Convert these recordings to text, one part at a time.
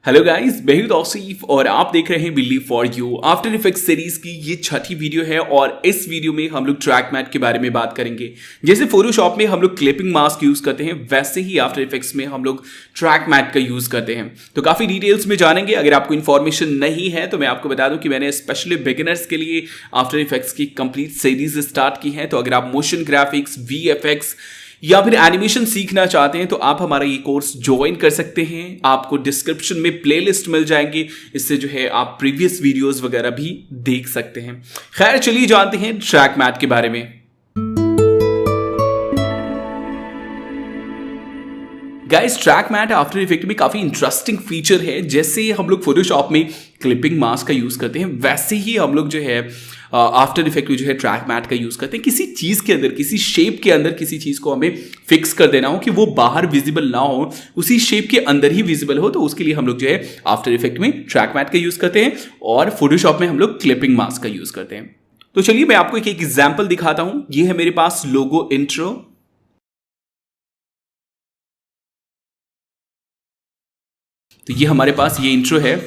Hello guys, मैं हूं तौसीफ और आप देख रहे हैं believe for you. After effects series की ये छठी वीडियो है और इस वीडियो में हम लोग ट्रैक मैट के बारे में बात करेंगे। जैसे फोटोशॉप में हम लोग क्लिपिंग मास्क यूज करते हैं, वैसे ही आफ्टर इफेक्ट्स में हम लोग ट्रैक मैट का यूज करते हैं। तो काफी डिटेल्स में जानेंगे। अगर आपको इन्फॉर्मेशन नहीं है तो मैं आपको बता दूं कि मैंने स्पेशली बिगिनर्स के लिए आफ्टर इफेक्ट्स की कंप्लीट सीरीज स्टार्ट की है। तो अगर आप मोशन ग्राफिक्स, VFX या फिर एनिमेशन सीखना चाहते हैं तो आप हमारा ये कोर्स ज्वाइन कर सकते हैं। आपको डिस्क्रिप्शन में प्लेलिस्ट मिल जाएंगे, इससे जो है आप प्रीवियस वीडियोस वगैरह भी देख सकते हैं। खैर चलिए जानते हैं ट्रैक मैट के बारे में। Guys, track matte After Effect में काफी इंटरेस्टिंग फीचर है। जैसे हम लोग फोटोशॉप में क्लिपिंग मास्क का यूज करते हैं, वैसे ही हम लोग जो है आफ्टर इफेक्ट में जो है ट्रैक मैट का यूज करते हैं। किसी चीज के अंदर, किसी शेप के अंदर किसी चीज को हमें फिक्स कर देना हो कि वो बाहर विजिबल ना हो, उसी शेप के अंदर ही विजिबल हो, तो उसके लिए हम लोग जो है आफ्टर इफेक्ट में ट्रैक मैट का यूज करते हैं और फोटोशॉप में हम लोग क्लिपिंग मास्क का यूज करते हैं। तो चलिए मैं आपको एक एग्जाम्पल दिखाता हूं। ये है मेरे पास लोगो इंट्रो। तो ये हमारे पास ये इंट्रो है।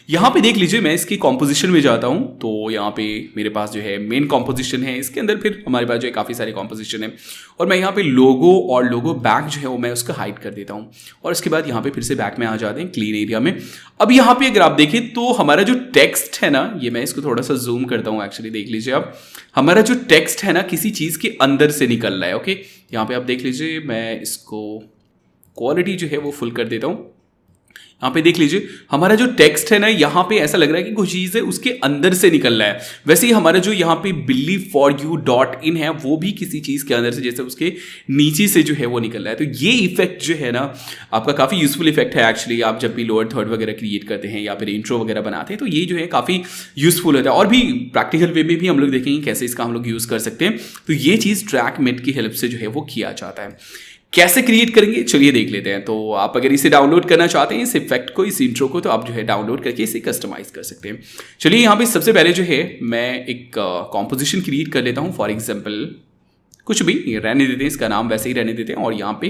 यहां पे देख लीजिए, मैं इसकी कॉम्पोजिशन में जाता हूं तो यहां पे मेरे पास जो है मेन कॉम्पोजिशन है। इसके अंदर फिर हमारे पास जो है काफ़ी सारे कॉम्पोजिशन है और मैं यहां पे लोगो और लोगो बैक जो है वो मैं उसको हाइड कर देता हूं और इसके बाद यहां पे फिर से बैक में आ जाते हैं क्लीन एरिया में। अब यहां पे अगर आप देखें तो हमारा जो टेक्स्ट है ना, ये मैं इसको थोड़ा सा जूम करता हूं। एक्चुअली देख लीजिए, अब हमारा जो टेक्स्ट है ना किसी चीज़ के अंदर से निकल रहा है। ओके, यहाँ पे आप देख लीजिए, मैं इसको क्वालिटी जो है वो फुल कर देता हूँ। यहाँ पे देख लीजिए, हमारा जो टेक्स्ट है ना, यहाँ पे ऐसा लग रहा है कि कुछ चीज़ है उसके अंदर से निकल रहा है। वैसे ही हमारा जो यहाँ पे believe4you.in है, वो भी किसी चीज़ के अंदर से, जैसे उसके नीचे से जो है वो निकल रहा है। तो ये इफेक्ट जो है ना आपका काफ़ी यूजफुल इफेक्ट है। एक्चुअली आप जब भी लोअर थर्ड वगैरह क्रिएट करते हैं या फिर इंट्रो वगैरह बनाते हैं तो ये जो है काफ़ी यूजफुल होता है। और भी प्रैक्टिकल वे में भी हम लोग देखेंगे कैसे इसका हम लोग यूज़ कर सकते हैं। तो ये चीज़ ट्रैक मैट की हेल्प से जो है वो किया जाता है। कैसे क्रिएट करेंगे चलिए देख लेते हैं। तो आप अगर इसे डाउनलोड करना चाहते हैं, इस इफेक्ट को, इस इंट्रो को, तो आप जो है डाउनलोड करके इसे कस्टमाइज कर सकते हैं। चलिए यहाँ पे सबसे पहले जो है मैं एक कॉम्पोजिशन क्रिएट कर लेता हूँ। फॉर एग्जांपल कुछ भी रहने देते हैं, इसका नाम वैसे ही रहने देते हैं और यहाँ पे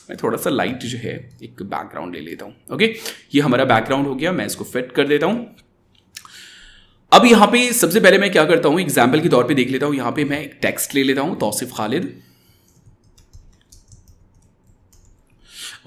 मैं थोड़ा सा लाइट जो है एक बैकग्राउंड ले लेता हूँ। ओके, ये हमारा बैकग्राउंड हो गया। मैं इसको फिट कर देता हूँ। अब यहाँ पे सबसे पहले मैं क्या करता हूँ, एग्जाम्पल के तौर पर देख लेता हूँ। यहाँ पे मैं एक टेक्स्ट ले लेता हूँ, तौसीफ खालिद।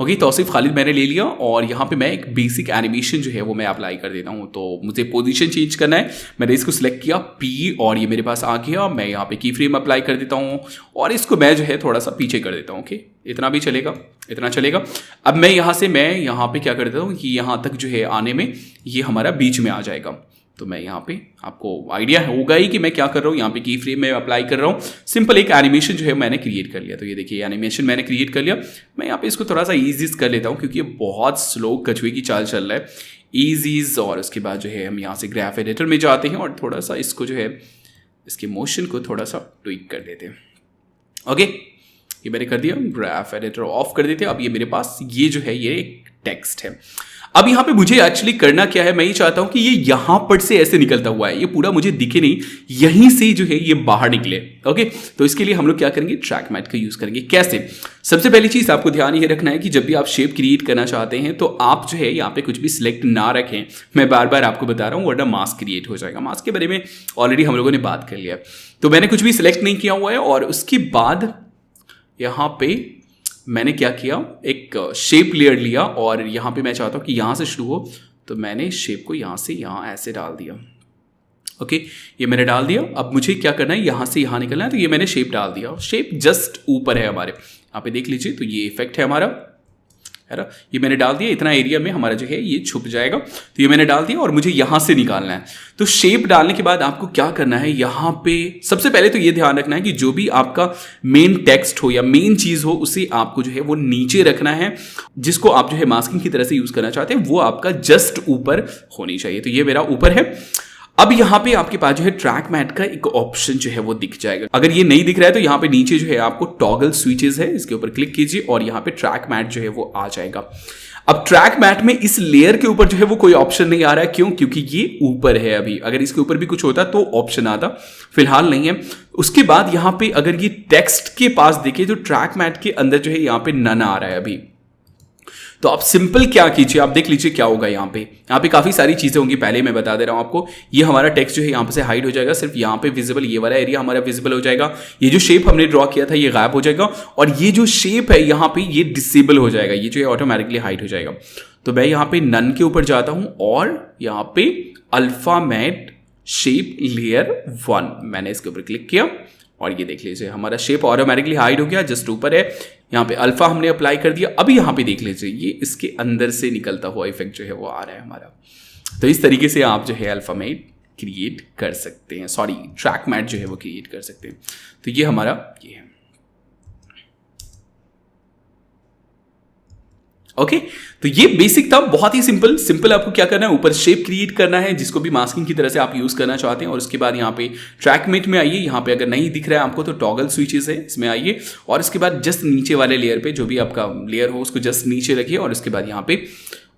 ओके, तौसीफ खालिद मैंने ले लिया और यहाँ पे मैं एक बेसिक एनिमेशन जो है वो मैं अप्लाई कर देता हूँ। तो मुझे पोजीशन चेंज करना है, मैंने इसको सिलेक्ट किया P और ये मेरे पास आ गया। मैं यहाँ पे की फ्रेम अप्लाई कर देता हूँ और इसको मैं जो है थोड़ा सा पीछे कर देता हूँ। ओके, इतना भी चलेगा, इतना चलेगा। अब मैं यहाँ पे क्या कर देता हूँ कि यहाँ तक जो है आने में ये हमारा बीच में आ जाएगा। तो मैं यहाँ पे, आपको आइडिया होगा ही कि मैं क्या कर रहा हूँ। यहाँ पे की फ्रेम में अप्लाई कर रहा हूँ। सिंपल एक एनिमेशन जो है मैंने क्रिएट कर लिया। तो ये देखिए एनिमेशन मैंने क्रिएट कर लिया। मैं यहाँ पे इसको थोड़ा सा ईजीज कर लेता हूँ क्योंकि ये बहुत स्लो कछुए की चाल चल रहा है। ईजीज, और उसके बाद जो है हम यहाँ से ग्राफ एडिटर में जाते हैं और थोड़ा सा इसको जो है इसके मोशन को थोड़ा सा ट्विक कर देते हैं। ओके, ये मैंने कर दिया। ग्राफ एडिटर ऑफ कर देते हैं। अब ये मेरे पास ये जो है ये एक टेक्स्ट है। अब यहाँ पे मुझे एक्चुअली करना क्या है, मैं ये चाहता हूं कि ये यहां पर से ऐसे निकलता हुआ है, ये पूरा मुझे दिखे नहीं, यहीं से जो है ये बाहर निकले। ओके, तो इसके लिए हम लोग क्या करेंगे, ट्रैक मैट का यूज करेंगे। कैसे? सबसे पहली चीज आपको ध्यान ये रखना है कि जब भी आप शेप क्रिएट करना चाहते हैं तो आप जो है यहाँ पे कुछ भी सिलेक्ट ना रखें। मैं बार बार आपको बता रहा हूँ, वरना मास्क क्रिएट हो जाएगा। मास्क के बारे में ऑलरेडी हम लोगों ने बात कर लिया। तो मैंने कुछ भी सिलेक्ट नहीं किया हुआ है और उसके बाद यहाँ पे मैंने क्या किया, एक शेप लेयर लिया और यहाँ पे मैं चाहता हूँ कि यहाँ से शुरू हो, तो मैंने शेप को यहाँ से यहाँ ऐसे डाल दिया। ओके, ये मैंने डाल दिया। अब मुझे क्या करना है, यहाँ से यहाँ निकलना है, तो ये मैंने शेप डाल दिया। शेप जस्ट ऊपर है हमारे, यहाँ पे देख लीजिए। तो ये इफेक्ट है हमारा, है ना, ये मैंने डाल दिया। इतना एरिया में हमारा जो है ये छुप जाएगा। तो ये मैंने डाल दिया और मुझे यहाँ से निकालना है। तो शेप डालने के बाद आपको क्या करना है, यहाँ पे सबसे पहले तो ये ध्यान रखना है कि जो भी आपका मेन टेक्स्ट हो या मेन चीज हो उसे आपको जो है वो नीचे रखना है। जिसको आप जो है मास्किंग की तरह से यूज करना चाहते हैं वो आपका जस्ट ऊपर होनी चाहिए। तो ये मेरा ऊपर है। अब यहाँ पे आपके पास जो है ट्रैक मैट का एक ऑप्शन जो है वो दिख जाएगा। अगर ये नहीं दिख रहा है तो यहाँ पे नीचे जो है आपको टॉगल स्विचेस है, इसके ऊपर क्लिक कीजिए और यहाँ पे ट्रैक मैट जो है वो आ जाएगा। अब ट्रैक मैट में इस लेयर के ऊपर जो है वो कोई ऑप्शन नहीं आ रहा है। क्यों? क्योंकि ये ऊपर है अभी। अगर इसके ऊपर भी कुछ होता तो ऑप्शन आता, फिलहाल नहीं है। उसके बाद यहाँ पे अगर ये टेक्स्ट के पास देखिए तो ट्रैक मैट के अंदर जो है यहाँ पे नन आ रहा है अभी। तो आप सिंपल क्या कीजिए, आप देख लीजिए क्या होगा यहाँ पे काफ़ी सारी चीज़ें होंगी, पहले मैं बता दे रहा हूँ आपको। ये हमारा टेक्स्ट जो है यहाँ पे से हाइड हो जाएगा, सिर्फ यहाँ पे विजिबल ये वाला एरिया हमारा विजिबल हो जाएगा। ये जो शेप हमने ड्रॉ किया था ये गायब हो जाएगा, और ये जो शेप है यहाँ पे ये डिसेबल हो जाएगा, ये जो है ऑटोमेटिकली हाइड हो जाएगा। तो मैं यहाँ पे नन के ऊपर जाता हूँ और यहाँ पे अल्फा मैट शेप लेयर 1 मैंने इसके ऊपर क्लिक किया, और ये देख लीजिए हमारा शेप ऑटोमेटिकली हाइड हो गया, जस्ट ऊपर है। यहाँ पे अल्फा हमने अप्लाई कर दिया। अभी यहाँ पे देख लीजिए ये इसके अंदर से निकलता हुआ इफेक्ट जो है वो आ रहा है हमारा। तो इस तरीके से आप जो है अल्फा मैट क्रिएट कर सकते हैं, सॉरी ट्रैक मैट जो है वो क्रिएट कर सकते हैं। तो ये हमारा ये है। ओके तो ये बेसिक था, बहुत ही सिंपल आपको क्या करना है, ऊपर शेप क्रिएट करना है जिसको भी मास्किंग की तरह से आप यूज करना चाहते हैं, और उसके बाद यहाँ पे ट्रैक मेट में आइए। यहाँ पे अगर नहीं दिख रहा है आपको तो टॉगल स्विचेस है, इसमें आइए, और इसके बाद जस्ट नीचे वाले लेयर पे जो भी आपका लेयर हो उसको जस्ट नीचे रखिए, और उसके बाद यहाँ पे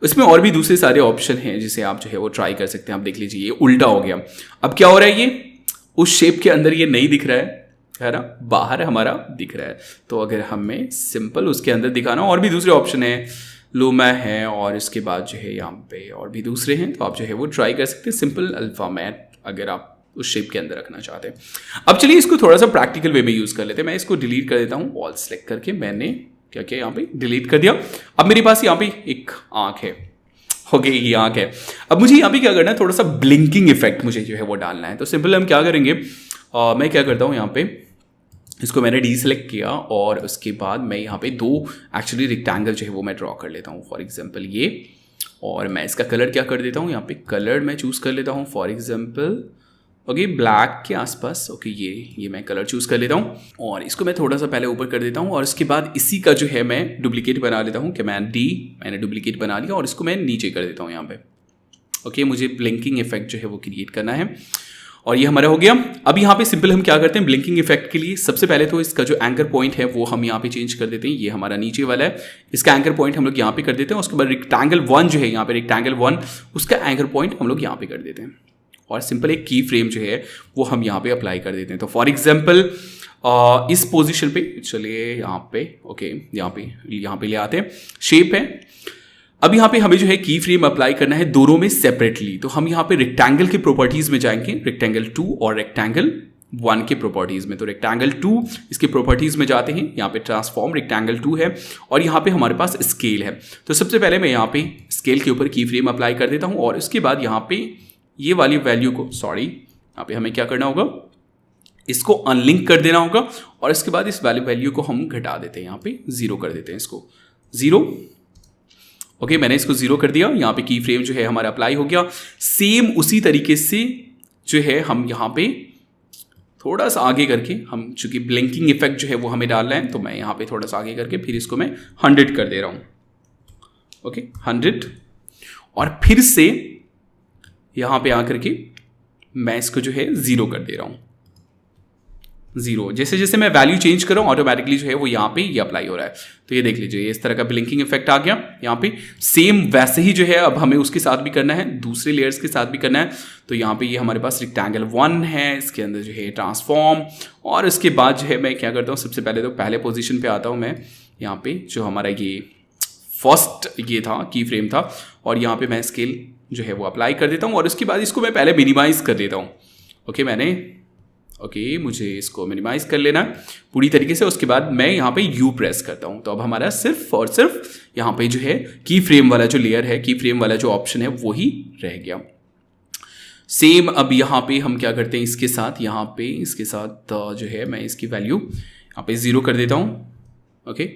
इसमें और भी दूसरे सारे ऑप्शन हैं जिसे आप जो है वो ट्राई कर सकते हैं। आप देख लीजिए ये उल्टा हो गया। अब क्या हो रहा है, ये उस शेप के अंदर ये नहीं दिख रहा है ना, बाहर हमारा दिख रहा है। तो अगर हमें सिंपल उसके अंदर दिखाना, और भी दूसरे ऑप्शन है, लूमा है, और इसके बाद जो है यहाँ पे और भी दूसरे हैं, तो आप जो है वो ट्राई कर सकते हैं। सिंपल अल्फा मैट अगर आप उस शेप के अंदर रखना चाहते हैं। अब चलिए इसको थोड़ा सा प्रैक्टिकल वे में यूज़ कर लेते हैं। मैं इसको डिलीट कर देता हूँ, ऑल सेलेक्ट करके मैंने क्या किया, यहाँ पे डिलीट कर दिया। अब मेरे पास यहाँ पे एक आँख है, ओके ये आँख है। अब मुझे यहाँ पे क्या करना है, थोड़ा सा ब्लिंकिंग इफेक्ट मुझे जो है वो डालना है। तो सिंपल हम क्या करेंगे, मैं क्या करता हूँ यहाँ पे इसको मैंने डीसेलेक्ट किया, और उसके बाद मैं यहाँ पे दो एक्चुअली रेक्टेंगल जो है वो मैं ड्रॉ कर लेता हूँ। फॉर एग्जांपल ये, और मैं इसका कलर क्या कर देता हूँ, यहाँ पे कलर मैं चूज़ कर लेता हूँ फॉर एग्जांपल ओके ब्लैक के आसपास। ओके ये मैं कलर चूज़ कर लेता हूँ, और इसको मैं थोड़ा सा पहले ऊपर कर देता हूँ, और उसके बाद इसी का जो है मैं डुप्लीकेट बना लेता हूँ। कमांड डी, मैंने डुप्लीकेट बना लिया, और इसको मैं नीचे कर देता हूँ यहाँ पे। ओके मुझे ब्लिंकिंग इफेक्ट जो है वो क्रिएट करना है, और ये हमारा हो गया। अब यहाँ पे सिंपल हम क्या करते हैं, ब्लिंकिंग इफेक्ट के लिए सबसे पहले तो इसका जो एंकर पॉइंट है वो हम यहाँ पे चेंज कर देते हैं। ये हमारा नीचे वाला है, इसका एंकर पॉइंट हम लोग यहाँ पे कर देते हैं। उसके बाद रेक्टेंगल 1 जो है यहाँ पे रेक्टेंगल 1, उसका एंकर पॉइंट हम लोग यहाँ पे कर देते हैं, और सिंपल एक की फ्रेम जो है वो हम यहाँ पे अप्लाई कर देते हैं। तो फॉर एग्जाम्पल इस पोजिशन पे चलिए यहाँ पे, ओके यहाँ पे ले आते हैं, शेप है। अब यहाँ पे हमें जो है की फ्रेम अप्लाई करना है दोनों में सेपरेटली। तो हम यहाँ पे रेक्टेंगल के प्रॉपर्टीज में जाएंगे, रेक्टेंगल 2 और रेक्टेंगल 1 के प्रॉपर्टीज में। तो रेक्टेंगल 2 इसके प्रॉपर्टीज में जाते हैं, यहाँ पे ट्रांसफॉर्म रेक्टेंगल 2 है, और यहाँ पे हमारे पास स्केल है। तो सबसे पहले मैं यहाँ पे स्केल के ऊपर की फ्रेम अप्लाई कर देता हूँ, और उसके बाद यहाँ पे ये वाली वैल्यू को, सॉरी यहाँ पे हमें क्या करना होगा, इसको अनलिंक कर देना होगा, और इसके बाद इस वाली वैल्यू को हम घटा देते हैं, यहाँ पे 0 कर देते हैं, इसको 0। ओके मैंने इसको 0 कर दिया। यहाँ पे की फ्रेम जो है हमारा अप्लाई हो गया। सेम उसी तरीके से जो है हम यहाँ पे थोड़ा सा आगे करके, हम चूंकि ब्लिंकिंग इफेक्ट जो है वो हमें डालना है, तो मैं यहाँ पे थोड़ा सा आगे करके फिर इसको मैं 100 कर दे रहा हूँ। ओके 100, और फिर से यहाँ पे आकर के मैं इसको जो है 0 कर दे रहा हूँ, 0। जैसे जैसे मैं वैल्यू चेंज कर रहा हूँ ऑटोमेटिकली जो है वो यहाँ पे ये अप्लाई हो रहा है। तो ये देख लीजिए इस तरह का ब्लिंकिंग इफेक्ट आ गया यहाँ पे। सेम वैसे ही जो है अब हमें उसके साथ भी करना है, दूसरे लेयर्स के साथ भी करना है। तो यहाँ पे ये हमारे पास रेक्टेंगल 1 है, इसके अंदर जो है ट्रांसफॉर्म, और इसके बाद जो है मैं क्या करता हूँ, सबसे पहले तो पहले पोजिशन पे आता हूँ मैं। यहाँ पे जो हमारा ये फर्स्ट ये था की फ्रेम था, और यहाँ पे मैं स्केल जो है वो अप्लाई कर देता हूँ, और उसके बाद इसको मैं पहले मिनिमाइज कर देता हूँ। ओके मुझे इसको मिनिमाइज कर लेना पूरी तरीके से। उसके बाद मैं यहाँ पे यू प्रेस करता हूँ, तो अब हमारा सिर्फ और सिर्फ यहाँ पे जो है की फ्रेम वाला जो लेयर है, की फ्रेम वाला जो ऑप्शन है वो ही रह गया। सेम अब यहाँ पे हम क्या करते हैं, इसके साथ यहाँ पे इसके साथ जो है मैं इसकी वैल्यू यहाँ पे 0 कर देता हूँ। ओके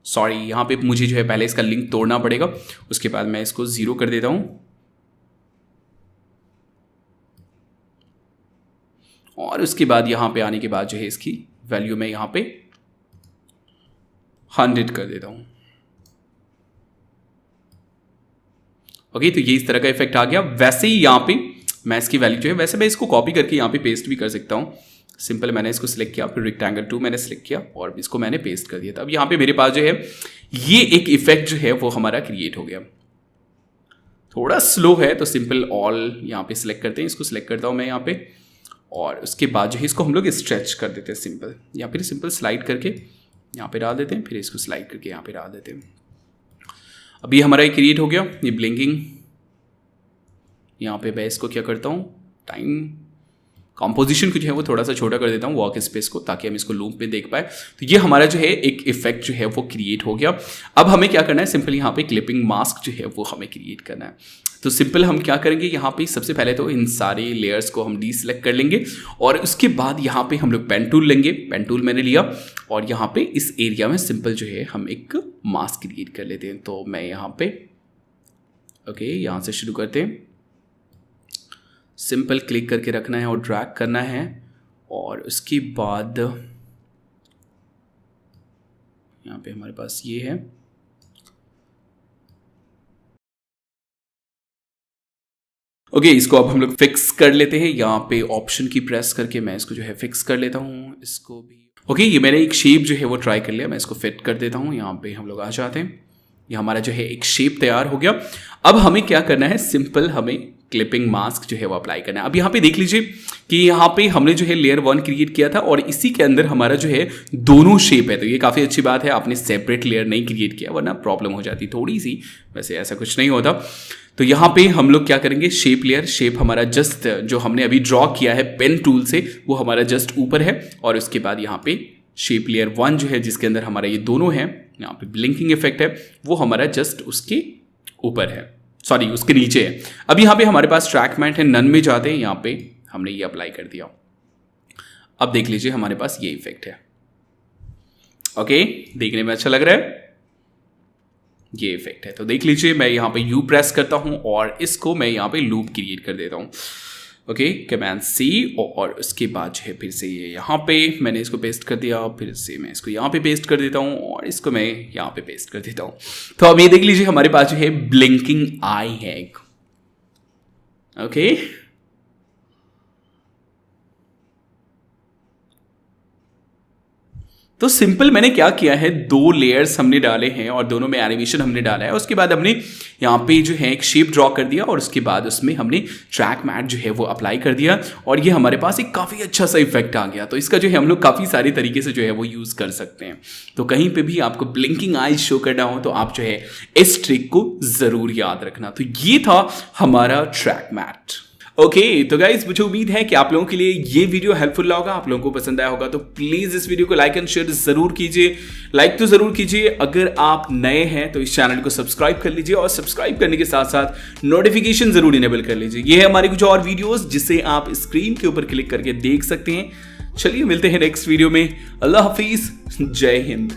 सॉरी यहाँ पे मुझे जो है पहले इसका लिंक तोड़ना पड़ेगा, उसके बाद मैं इसको 0 कर देता हूँ, और उसके बाद यहाँ पे आने के बाद जो है इसकी वैल्यू मैं यहाँ पे 100 कर देता हूँ। ओके तो ये इस तरह का इफेक्ट आ गया। वैसे ही यहाँ पे मैं इसकी वैल्यू जो है, वैसे मैं इसको कॉपी करके यहाँ पे पेस्ट भी कर सकता हूँ। सिंपल मैंने इसको सिलेक्ट किया, फिर रेक्टेंगल 2 मैंने सिलेक्ट किया, और इसको मैंने पेस्ट कर दिया था। अब यहाँ पे मेरे पास जो है ये एक इफेक्ट जो है वो हमारा क्रिएट हो गया। थोड़ा स्लो है तो सिंपल ऑल यहाँ पे सिलेक्ट करते हैं, इसको सिलेक्ट करता हूँ मैं यहाँ पे, और उसके बाद जो है इसको हम लोग स्ट्रेच कर देते हैं सिंपल, या फिर सिंपल स्लाइड करके यहाँ पे डाल देते हैं, फिर इसको स्लाइड करके यहाँ पे डाल देते हैं। अभी हमारा ये क्रिएट हो गया, ये ब्लिंकिंग। यहाँ पे मैं इसको क्या करता हूँ, टाइम कॉम्पोजिशन को जो है वो थोड़ा सा छोटा कर देता हूँ वर्क स्पेस को, ताकि हम इसको लूप में देख पाए। तो ये हमारा जो है एक इफेक्ट जो है वो क्रिएट हो गया। अब हमें क्या करना है, सिंपल यहाँ पे क्लिपिंग मास्क जो है वो हमें क्रिएट करना है। तो सिंपल हम क्या करेंगे, यहाँ पे सबसे पहले तो इन सारे लेयर्स को हम डीसेलेक्ट कर लेंगे और उसके बाद यहाँ पे हम लोग पेन टूल लेंगे। पेन टूल मैंने लिया और यहाँ पे इस एरिया में सिंपल जो है हम एक मास्क क्रिएट कर लेते हैं। तो मैं यहाँ पे ओके, यहाँ से शुरू करते हैं। सिंपल क्लिक करके रखना है और ड्रैग करना है और उसके बाद यहाँ पे हमारे पास ये है। ओके, इसको अब हम लोग फिक्स कर लेते हैं। यहाँ पे ऑप्शन की प्रेस करके मैं इसको जो है फिक्स कर लेता हूँ, इसको भी। ओके, ये मैंने एक शेप जो है वो ट्राई कर लिया, मैं इसको फिट कर देता हूँ। यहाँ पे हम लोग आ जाते हैं, ये हमारा जो है एक शेप तैयार हो गया। अब हमें क्या करना है, सिंपल हमें क्लिपिंग मास्क जो है वो अप्लाई करना है। अब यहाँ पे देख लीजिए कि यहाँ पे हमने जो है लेयर 1 क्रिएट किया था और इसी के अंदर हमारा जो है दोनों शेप है। तो ये काफ़ी अच्छी बात है, आपने सेपरेट लेयर नहीं क्रिएट किया, वरना प्रॉब्लम हो जाती थोड़ी सी। वैसे ऐसा कुछ नहीं होता। तो यहाँ पे हम लोग क्या करेंगे, शेप लेयर, शेप हमारा जस्ट जो हमने अभी ड्रॉ किया है पेन टूल से वो हमारा जस्ट ऊपर है। और उसके बाद यहाँ पे शेप लेयर 1 जो है जिसके अंदर हमारा ये दोनों है, यहाँ पे ब्लिंकिंग इफेक्ट है, वो हमारा जस्ट उसके ऊपर है, सॉरी उसके नीचे है। अब यहाँ पे हमारे पास ट्रैक मैट है, नन में जाते हैं, यहाँ पे हमने ये अप्लाई कर दिया। अब देख लीजिए हमारे पास ये इफेक्ट है। ओके, देखने में अच्छा लग रहा है, ये इफेक्ट है। तो देख लीजिए मैं यहाँ पे यू प्रेस करता हूँ और इसको मैं यहाँ पे लूप क्रिएट कर देता हूँ। ओके, कमांड सी और उसके बाद जो है फिर से ये यहाँ पे मैंने इसको पेस्ट कर दिया, फिर से मैं इसको यहाँ पे पेस्ट कर देता हूँ और इसको मैं यहाँ पे पेस्ट कर देता हूँ। तो अब ये देख लीजिए हमारे पास जो है ब्लिंकिंग आई है एक। ओके, तो सिंपल मैंने क्या किया है, 2 लेयर्स हमने डाले हैं और दोनों में एनिमेशन हमने डाला है। उसके बाद हमने यहाँ पे जो है एक शेप ड्रॉ कर दिया और उसके बाद उसमें हमने ट्रैक मैट जो है वो अप्लाई कर दिया और ये हमारे पास एक काफ़ी अच्छा सा इफेक्ट आ गया। तो इसका जो है हम लोग काफ़ी सारे तरीके से जो है वो यूज़ कर सकते हैं। तो कहीं पे भी आपको ब्लिंकिंग आईज शो करना हो तो आप जो है इस ट्रिक को ज़रूर याद रखना। तो ये था हमारा ट्रैक मैट। ओके, तो गाइज मुझे उम्मीद है कि आप लोगों के लिए ये वीडियो हेल्पफुल रहा होगा, आप लोगों को पसंद आया होगा। तो प्लीज इस वीडियो को लाइक एंड शेयर जरूर कीजिए। लाइक तो जरूर कीजिए, अगर आप नए हैं तो इस चैनल को सब्सक्राइब कर लीजिए और सब्सक्राइब करने के साथ साथ नोटिफिकेशन जरूर इनेबल कर लीजिए। ये है हमारी कुछ और वीडियोस जिसे आप स्क्रीन के ऊपर क्लिक करके देख सकते हैं। चलिए मिलते हैं नेक्स्ट वीडियो में। अल्लाह हाफिज, जय हिंद।